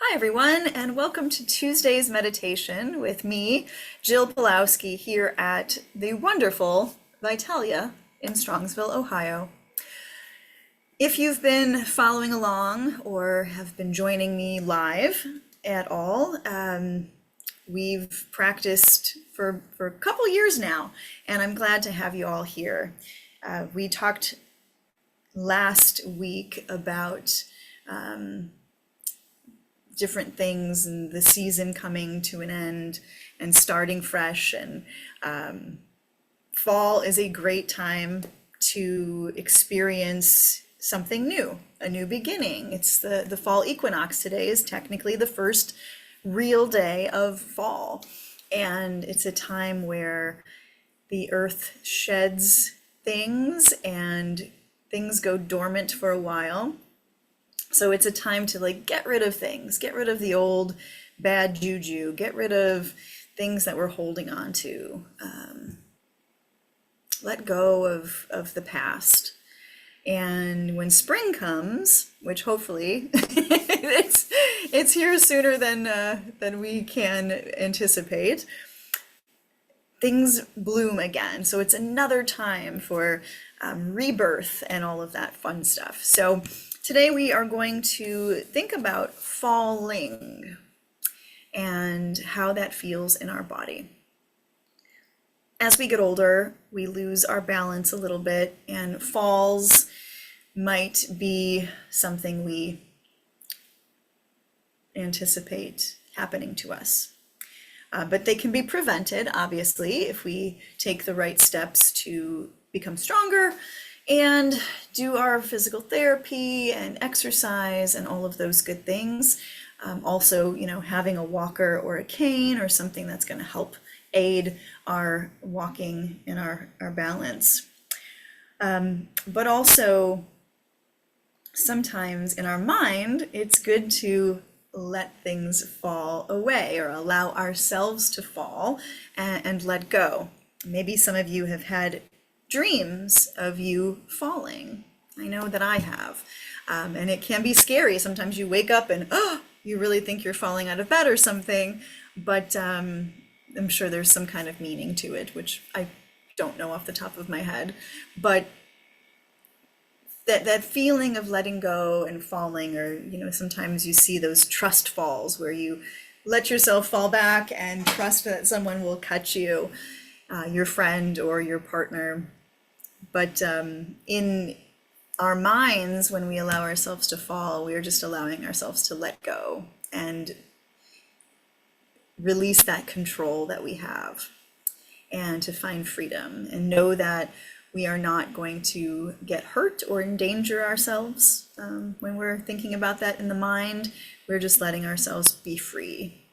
Hi, everyone, and welcome to Tuesday's meditation with me, Jill Pulowski, here at the wonderful Vitalia in Strongsville, Ohio. If you've been following along or have been joining me live at all, we've practiced for a couple years now, and I'm glad to have you all here. We talked last week about different things and the season coming to an end and starting fresh. And fall is a great time to experience something new, a new beginning. It's the fall equinox. Today is technically the first real day of fall. And it's a time where the earth sheds things and things go dormant for a while. So it's a time to get rid of things, get rid of the old bad juju, get rid of things that we're holding on to, let go of the past. And when spring comes, which hopefully it's here sooner than we can anticipate, things bloom again. So it's another time for rebirth and all of that fun stuff. So today we are going to think about falling and how that feels in our body. As we get older, we lose our balance a little bit, and falls might be something we anticipate happening to us. But they can be prevented, obviously, if we take the right steps to become stronger and do our physical therapy and exercise and all of those good things. Also, having a walker or a cane or something that's going to help aid our walking and our balance. But also, sometimes in our mind, it's good to let things fall away or allow ourselves to fall and let go. Maybe some of you have had dreams of you falling. I know that I have. And it can be scary. Sometimes you wake up and you really think you're falling out of bed or something, but I'm sure there's some kind of meaning to it, which I don't know off the top of my head. But that feeling of letting go and falling, or sometimes you see those trust falls where you let yourself fall back and trust that someone will catch you, your friend or your partner. But in our minds, when we allow ourselves to fall, we are just allowing ourselves to let go and release that control that we have, and to find freedom and know that we are not going to get hurt or endanger ourselves when we're thinking about that in the mind. We're just letting ourselves be free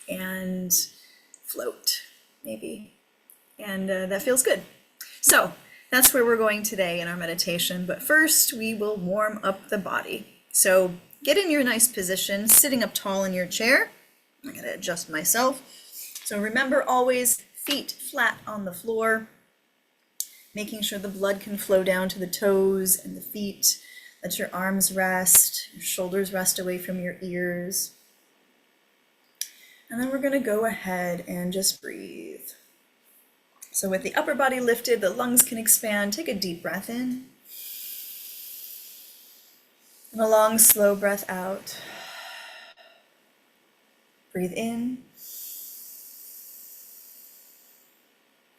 and float, maybe. And that feels good. So that's where we're going today in our meditation. But first, we will warm up the body. So get in your nice position, sitting up tall in your chair. I'm going to adjust myself. So remember, always feet flat on the floor, making sure the blood can flow down to the toes and the feet. Let your arms rest, your shoulders rest away from your ears. And then we're going to go ahead and just breathe. So with the upper body lifted, the lungs can expand. Take a deep breath in. And a long, slow breath out. Breathe in.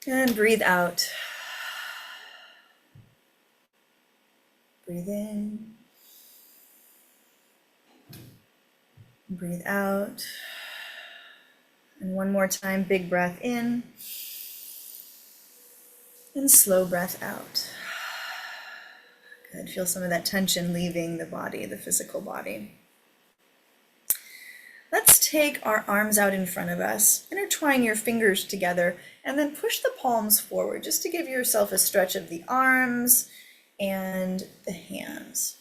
And breathe out. Breathe in. Breathe out. And one more time, big breath in. And slow breath out. Good. Feel some of that tension leaving the body, the physical body. Let's take our arms out in front of us, intertwine your fingers together, and then push the palms forward just to give yourself a stretch of the arms and the hands.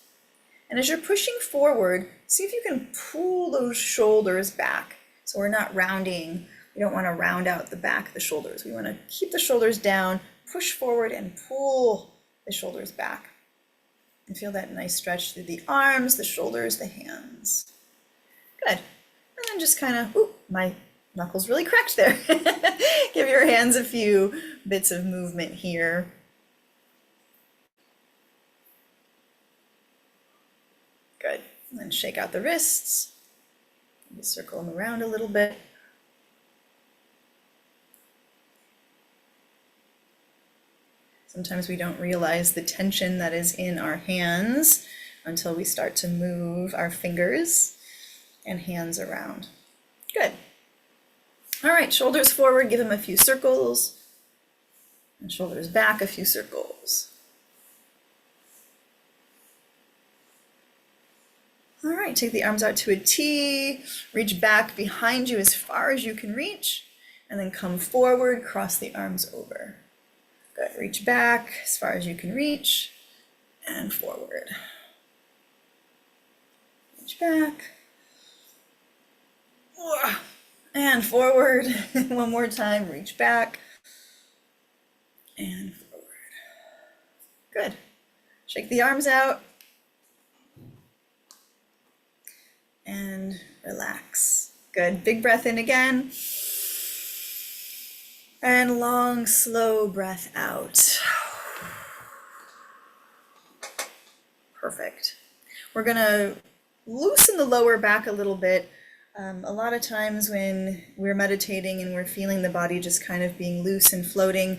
And as you're pushing forward, see if you can pull those shoulders back. So we're not rounding. We don't want to round out the back of the shoulders. We want to keep the shoulders down, push forward, and pull the shoulders back. And feel that nice stretch through the arms, the shoulders, the hands. Good. And then just kind of, ooh, my knuckles really cracked there. Give your hands a few bits of movement here. Good. And then shake out the wrists. Maybe circle them around a little bit. Sometimes we don't realize the tension that is in our hands until we start to move our fingers and hands around. Good. All right, shoulders forward, give them a few circles, and shoulders back a few circles. All right, take the arms out to a T, reach back behind you as far as you can reach, and then come forward, cross the arms over. Good, reach back as far as you can reach, and forward. Reach back, and forward. One more time, reach back, and forward. Good, shake the arms out, and relax. Good, big breath in again. And long, slow breath out. Perfect. We're gonna loosen the lower back a little bit. A lot of times when we're meditating and we're feeling the body just kind of being loose and floating,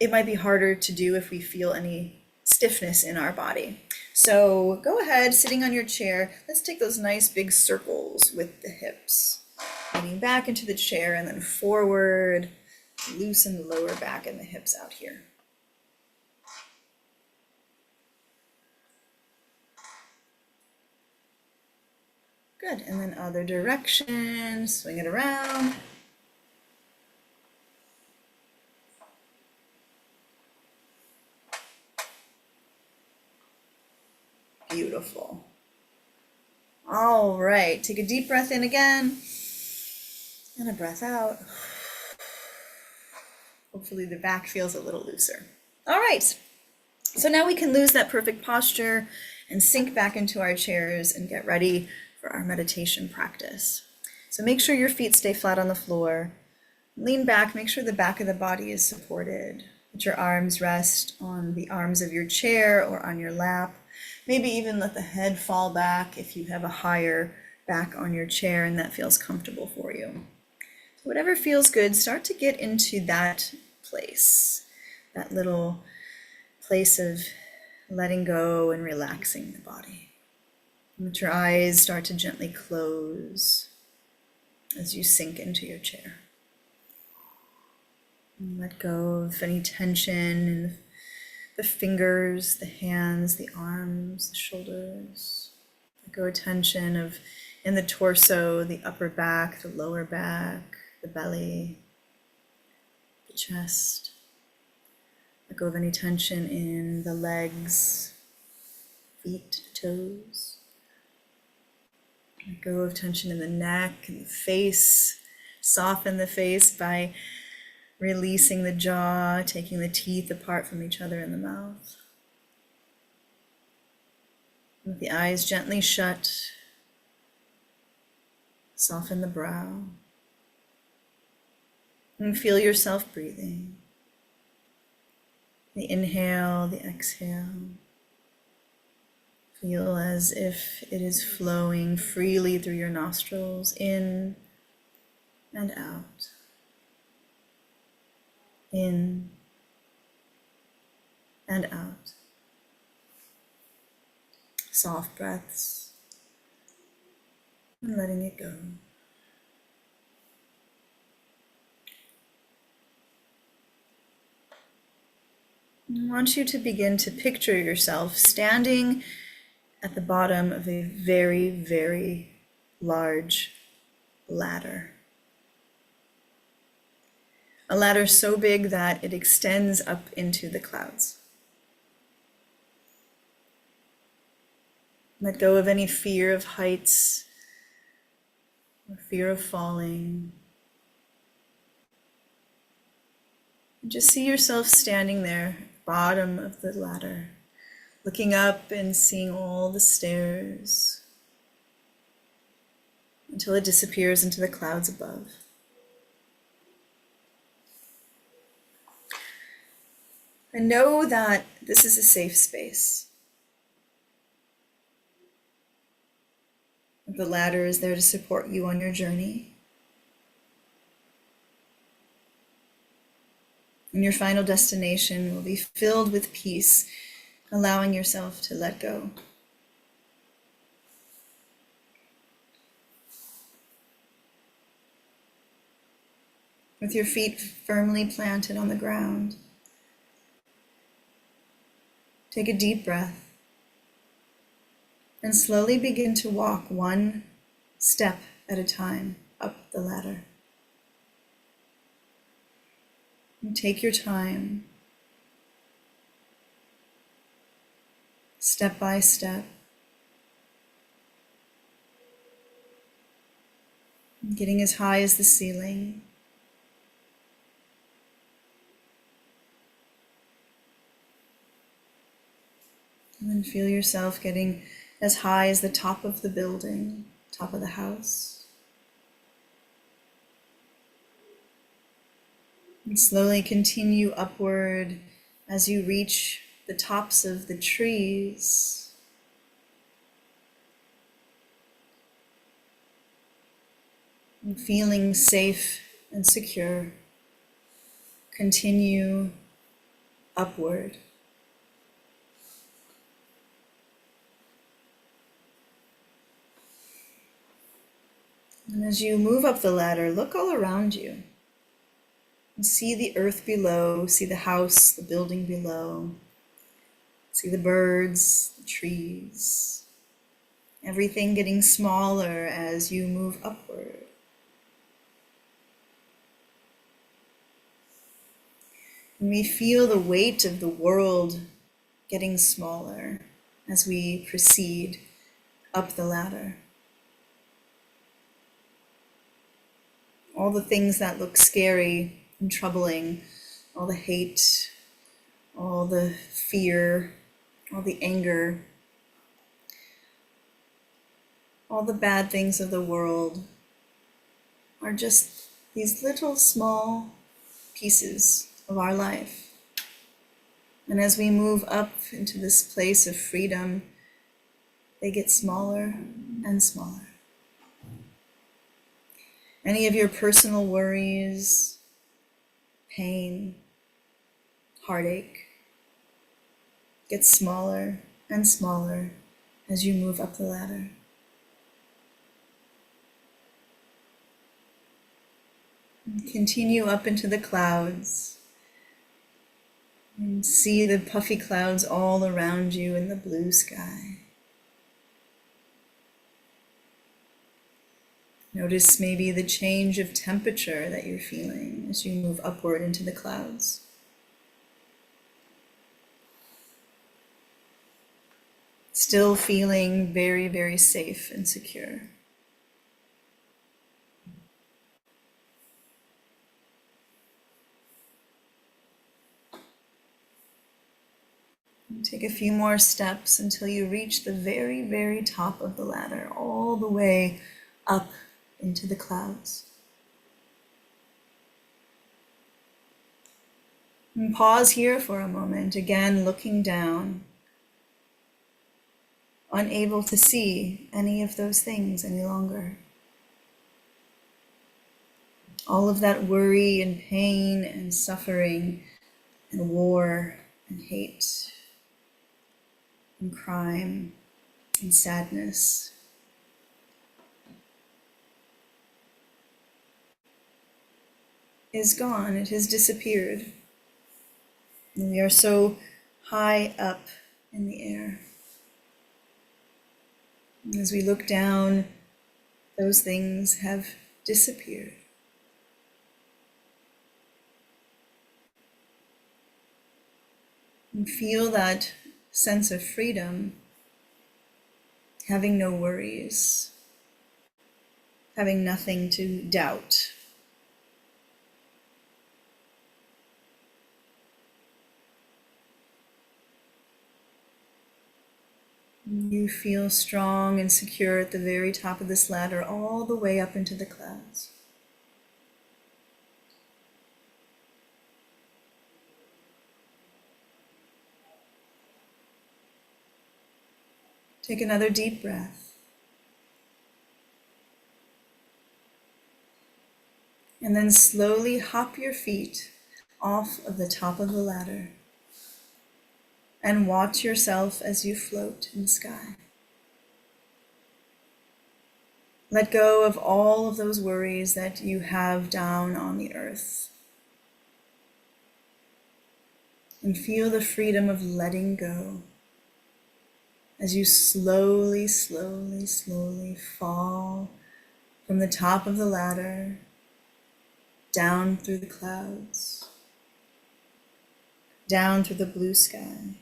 it might be harder to do if we feel any stiffness in our body. So go ahead, sitting on your chair, let's take those nice big circles with the hips. Leaning back into the chair and then forward, loosen the lower back and the hips out here. Good, and then other direction, swing it around. Beautiful. All right, take a deep breath in again. And a breath out. Hopefully the back feels a little looser. All right, so now we can lose that perfect posture and sink back into our chairs and get ready for our meditation practice. So make sure your feet stay flat on the floor. Lean back, make sure the back of the body is supported. Let your arms rest on the arms of your chair or on your lap. Maybe even let the head fall back if you have a higher back on your chair and that feels comfortable for you. Whatever feels good, start to get into that place, that little place of letting go and relaxing the body. Let your eyes start to gently close as you sink into your chair. And let go of any tension in the fingers, the hands, the arms, the shoulders. Let go of tension in the torso, the upper back, the lower back, the belly, the chest. Let go of any tension in the legs, feet, toes. Let go of tension in the neck and the face. Soften the face by releasing the jaw, taking the teeth apart from each other in the mouth. With the eyes gently shut, soften the brow. And feel yourself breathing. The inhale, the exhale. Feel as if it is flowing freely through your nostrils, in and out. In and out. Soft breaths, and letting it go. I want you to begin to picture yourself standing at the bottom of a very, very large ladder. A ladder so big that it extends up into the clouds. Let go of any fear of heights or fear of falling. Just see yourself standing there, bottom of the ladder, looking up and seeing all the stairs. until it disappears into the clouds above. And know that this is a safe space. The ladder is there to support you on your journey. And your final destination will be filled with peace, allowing yourself to let go. With your feet firmly planted on the ground, take a deep breath and slowly begin to walk one step at a time up the ladder. And take your time, step by step, getting as high as the ceiling. And then feel yourself getting as high as the top of the building, top of the house. And slowly continue upward as you reach the tops of the trees. And feeling safe and secure, continue upward. And as you move up the ladder, look all around you. And see the earth below, see the house, the building below. See the birds, the trees. Everything getting smaller as you move upward. And we feel the weight of the world getting smaller as we proceed up the ladder. All the things that look scary and troubling, all the hate, all the fear, all the anger, all the bad things of the world are just these little small pieces of our life. And as we move up into this place of freedom, they get smaller and smaller. Any of your personal worries, pain, heartache gets smaller and smaller as you move up the ladder. And continue up into the clouds and see the puffy clouds all around you in the blue sky. Notice maybe the change of temperature that you're feeling as you move upward into the clouds. Still feeling very, very safe and secure. Take a few more steps until you reach the very, very top of the ladder, all the way up into the clouds. And pause here for a moment, again looking down, unable to see any of those things any longer. All of that worry and pain and suffering and war and hate and crime and sadness. Is gone, it has disappeared. And we are so high up in the air. And as we look down, those things have disappeared. And feel that sense of freedom, having no worries, having nothing to doubt. You feel strong and secure at the very top of this ladder, all the way up into the clouds. Take another deep breath. And then slowly hop your feet off of the top of the ladder and watch yourself as you float in the sky. Let go of all of those worries that you have down on the earth. And feel the freedom of letting go as you slowly, slowly, slowly fall from the top of the ladder down through the clouds, down through the blue sky,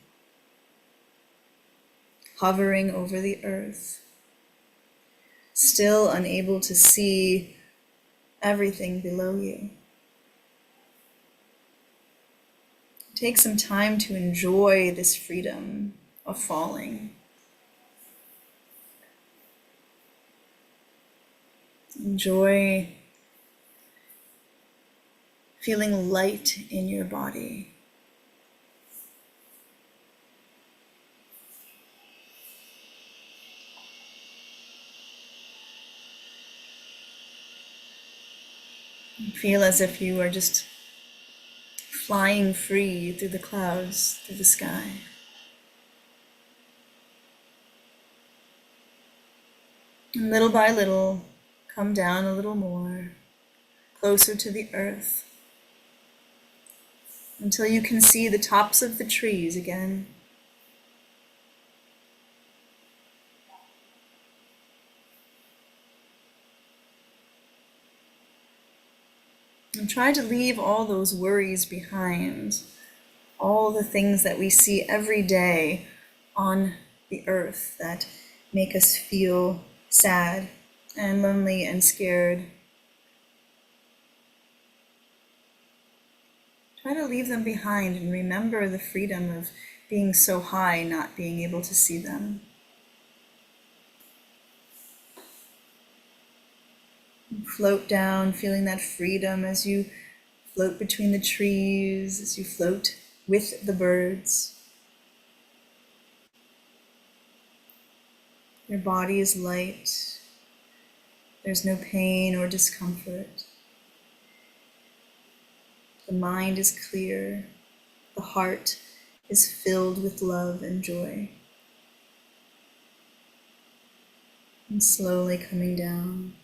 hovering over the earth, still unable to see everything below you. Take some time to enjoy this freedom of falling. Enjoy feeling light in your body. Feel as if you are just flying free through the clouds, through the sky. And little by little, come down a little more, closer to the earth, until you can see the tops of the trees again. And try to leave all those worries behind, all the things that we see every day on the earth that make us feel sad and lonely and scared. Try to leave them behind and remember the freedom of being so high, not being able to see them. Float down, feeling that freedom as you float between the trees, as you float with the birds. Your body is light. There's no pain or discomfort. The mind is clear. The heart is filled with love and joy. And slowly coming down.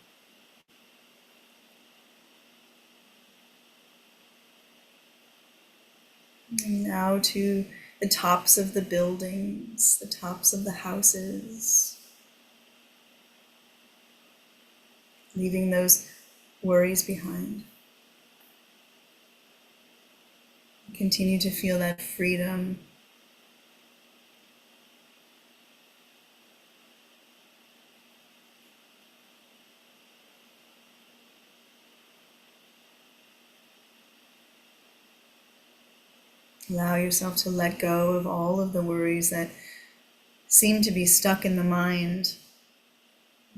And now to the tops of the buildings, the tops of the houses, leaving those worries behind. Continue to feel that freedom. Allow yourself to let go of all of the worries that seem to be stuck in the mind,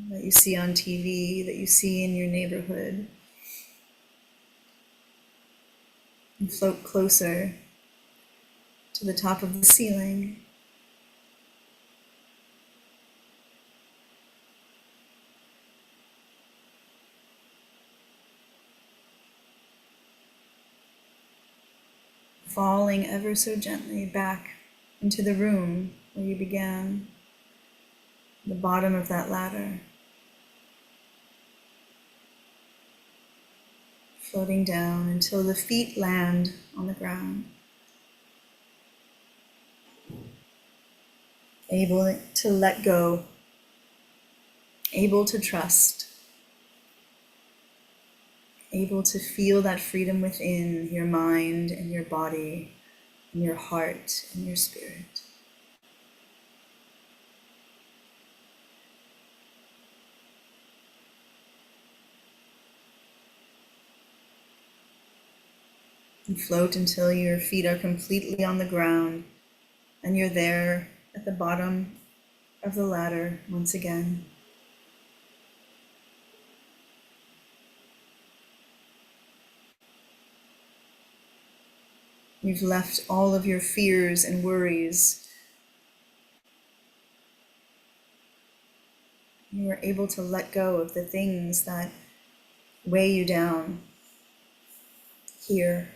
that you see on TV, that you see in your neighborhood. And float closer to the top of the ceiling. Falling ever so gently back into the room where you began, the bottom of that ladder. Floating down until the feet land on the ground. Able to let go, able to trust, able to feel that freedom within your mind and your body and your heart and your spirit. And float until your feet are completely on the ground and you're there at the bottom of the ladder once again. You've left all of your fears and worries. You are able to let go of the things that weigh you down here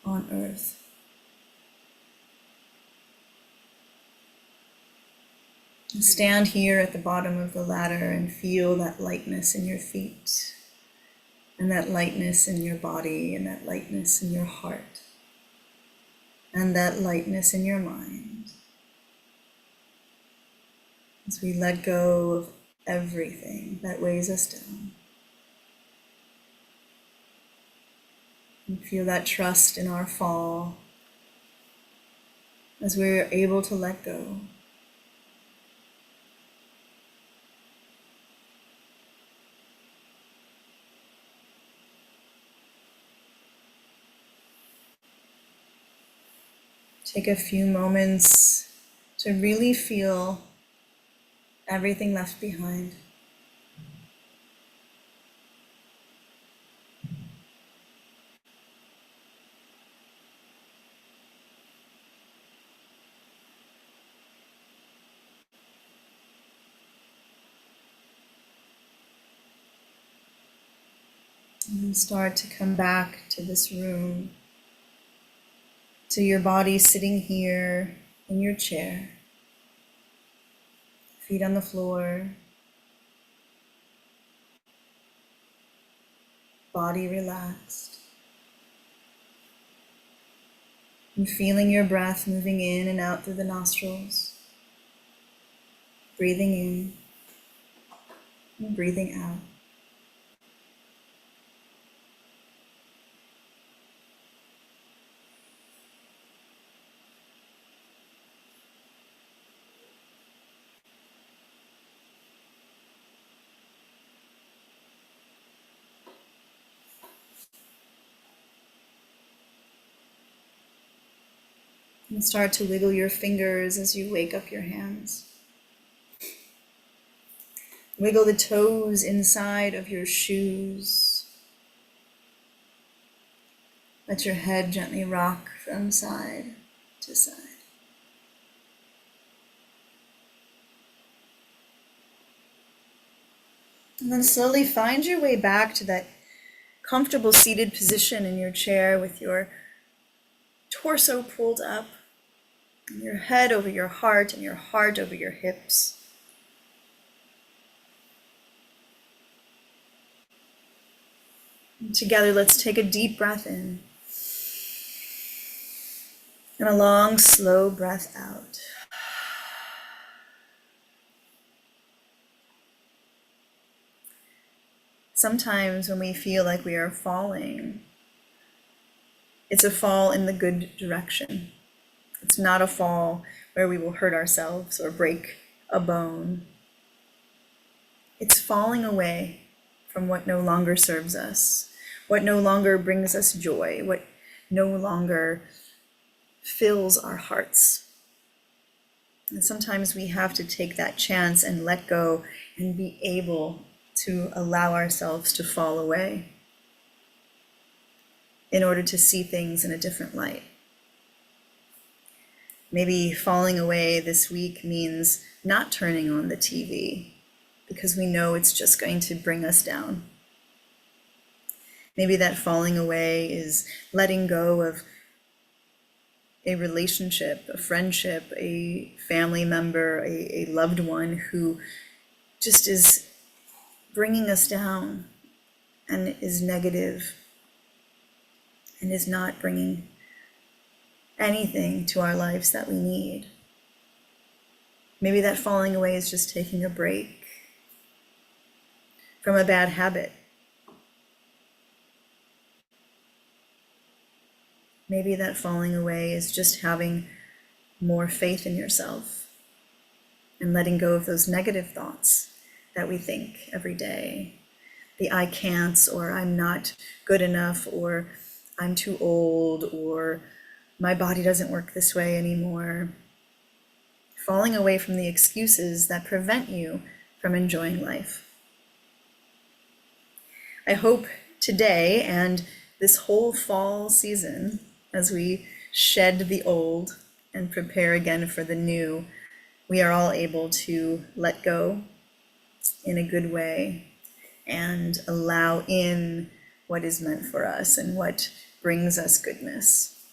on earth. And stand here at the bottom of the ladder and feel that lightness in your feet, and that lightness in your body, and that lightness in your heart, and that lightness in your mind. As we let go of everything that weighs us down. And feel that trust in our fall as we're able to let go. Take a few moments to really feel everything left behind. And start to come back to this room, to your body sitting here in your chair, feet on the floor, body relaxed. And feeling your breath moving in and out through the nostrils, breathing in and breathing out. And start to wiggle your fingers as you wake up your hands. Wiggle the toes inside of your shoes. Let your head gently rock from side to side. And then slowly find your way back to that comfortable seated position in your chair with your torso pulled up, and your head over your heart and your heart over your hips. And together, let's take a deep breath in and a long, slow breath out. Sometimes when we feel like we are falling, it's a fall in the good direction. It's not a fall where we will hurt ourselves or break a bone. It's falling away from what no longer serves us, what no longer brings us joy, what no longer fills our hearts. And sometimes we have to take that chance and let go and be able to allow ourselves to fall away in order to see things in a different light. Maybe falling away this week means not turning on the TV because we know it's just going to bring us down. Maybe that falling away is letting go of a relationship, a friendship, a family member, a loved one who just is bringing us down and is negative and is not bringing anything to our lives that we need. Maybe that falling away is just taking a break from a bad habit. Maybe that falling away is just having more faith in yourself and letting go of those negative thoughts that we think every day. The I can'ts, or I'm not good enough, or I'm too old, or my body doesn't work this way anymore. falling away from the excuses that prevent you from enjoying life. I hope today and this whole fall season, as we shed the old and prepare again for the new, we are all able to let go in a good way and allow in what is meant for us and what brings us goodness.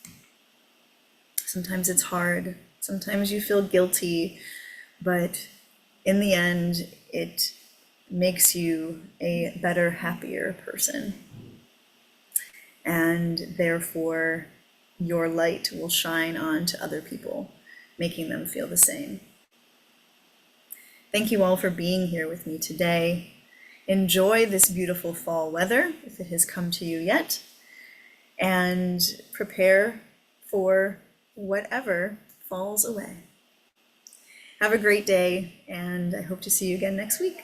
Sometimes it's hard, sometimes you feel guilty, but in the end, it makes you a better, happier person. And therefore, your light will shine on to other people, making them feel the same. Thank you all for being here with me today. Enjoy this beautiful fall weather, if it has come to you yet, and prepare for whatever falls away. Have a great day, and I hope to see you again next week.